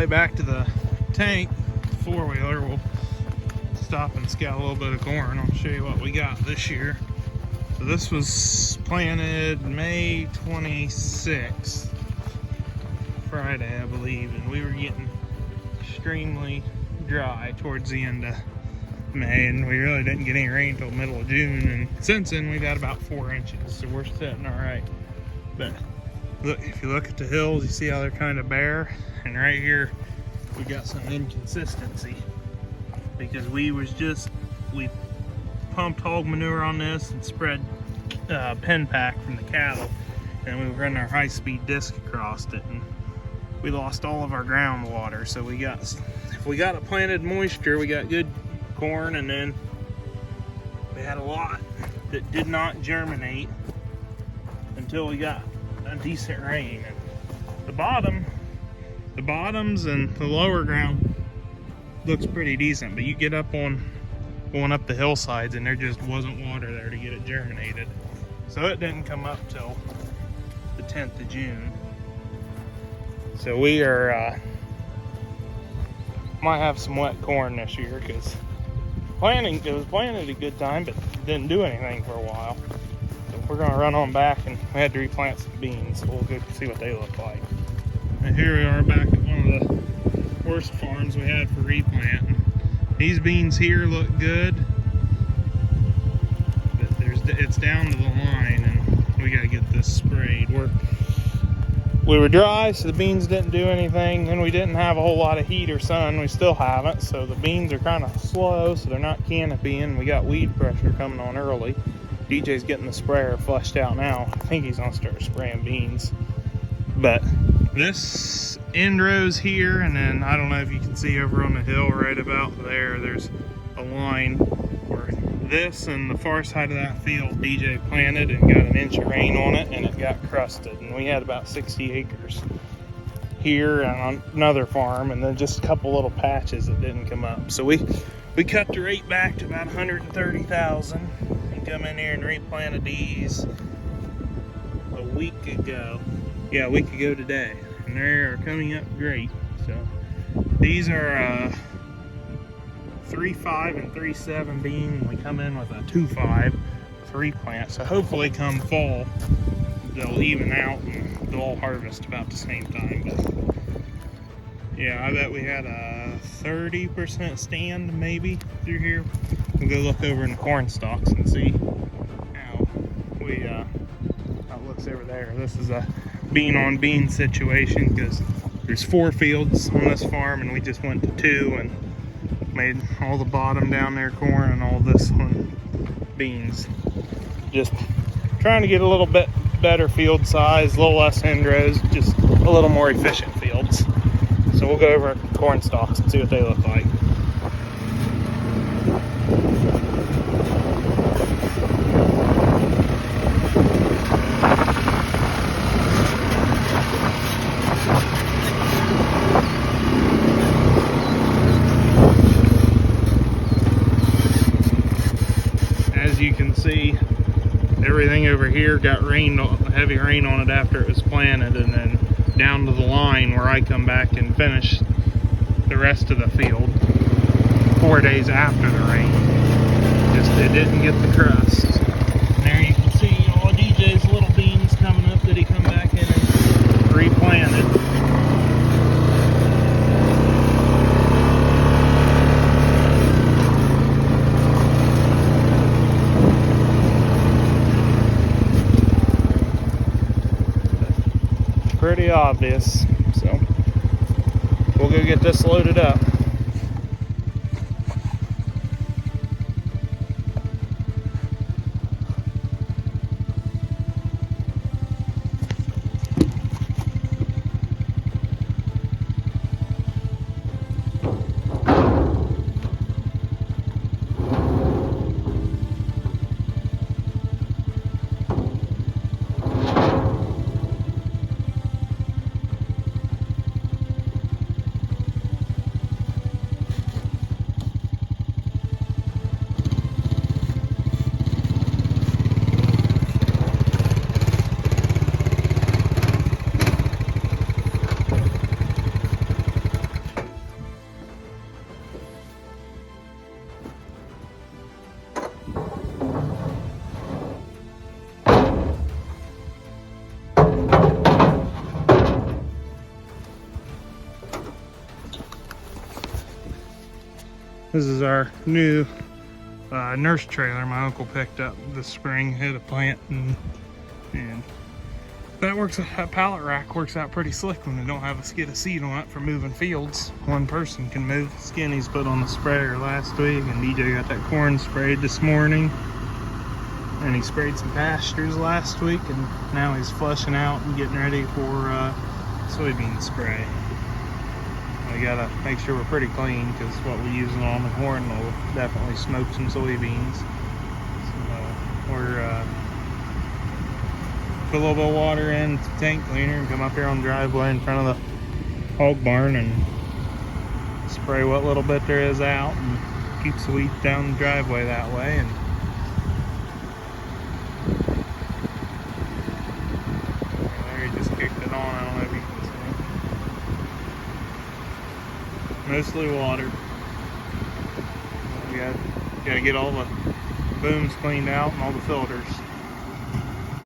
way back to the tank, four-wheeler, we'll stop and scout a little bit of corn. I'll show you what we got this year. So this was planted May 26th, Friday, I believe, and we were getting extremely dry towards the end of May, and we really didn't get any rain until middle of June, and since then we've had about 4 inches, so we're sitting all right. But look, if you look at the hills, you see how they're kind of bare, and right here we got some inconsistency because we pumped hog manure on this and spread pen pack from the cattle, and we were running our high-speed disc across it, and we lost all of our groundwater. So if we got it planted moisture, we got good corn, and then we had a lot that did not germinate until we got a decent rain. And the bottoms and the lower ground looks pretty decent, but you get up going up the hillsides and there just wasn't water there to get it germinated. So it didn't come up till the 10th of June. So we are might have some wet corn this year because it was planted at a good time, but didn't do anything for a while. So we're gonna run on back, and we had to replant some beans, so we'll go see what they look like. And here we are back at one of the worst farms we had for replanting. These beans here look good, but it's down to the line, and we gotta get this sprayed. We were dry, so the beans didn't do anything, and we didn't have a whole lot of heat or sun. We still haven't, so the beans are kind of slow, so they're not canopying. We got weed pressure coming on early. DJ's getting the sprayer flushed out now. I think he's gonna start spraying beans. But this end row's here, and then I don't know if you can see over on the hill right about there, there's a line where this and the far side of that field DJ planted and got an inch of rain on it, and it got crusted. And we had about 60 acres here and on another farm, and then just a couple little patches that didn't come up. So we cut the rate back to about 130,000 and come in here and replanted these a week ago. Yeah, a week ago today, and they are coming up great. So these are 3.5 and 3.7 bean. We come in with a 2.5 replant, so hopefully come fall they'll even out and they'll all harvest about the same time. But yeah, I bet we had a 30% stand maybe through here. We'll go look over in the corn stalks and see how it looks over there. This is a bean on bean situation because there's 4 fields on this farm, and we just went to 2 and made all the bottom down there corn and all this one beans. Just trying to get a little bit better field size, a little less end rows, just a little more efficient fields. So we'll go over at the corn stalks and see what they look like. As you can see, everything over here got heavy rain on it after it was planted, and then down to the line where I come back and finish the rest of the field 4 days after the rain. It didn't get the crust. And there you can see all of DJ's little beans coming up that he come back in and replanted. Pretty obvious, so we'll go get this loaded up. This is our new nurse trailer my uncle picked up this spring. Hit a plant and that pallet rack works out pretty slick when they don't have a skid of seed on it for moving fields. One person can move. Skinny's put on the sprayer last week, and DJ got that corn sprayed this morning. And he sprayed some pastures last week, and now he's flushing out and getting ready for soybean spray. We gotta make sure we're pretty clean, because what we're using on the corn will definitely smoke some soybeans. So we're put a little bit of water in the tank cleaner and come up here on the driveway in front of the hog barn and spray what little bit there is out and keeps the wheat down the driveway that way. And there, he just kicked it on. I don't know if you can see. Mostly water. We gotta get all the booms cleaned out and all the filters.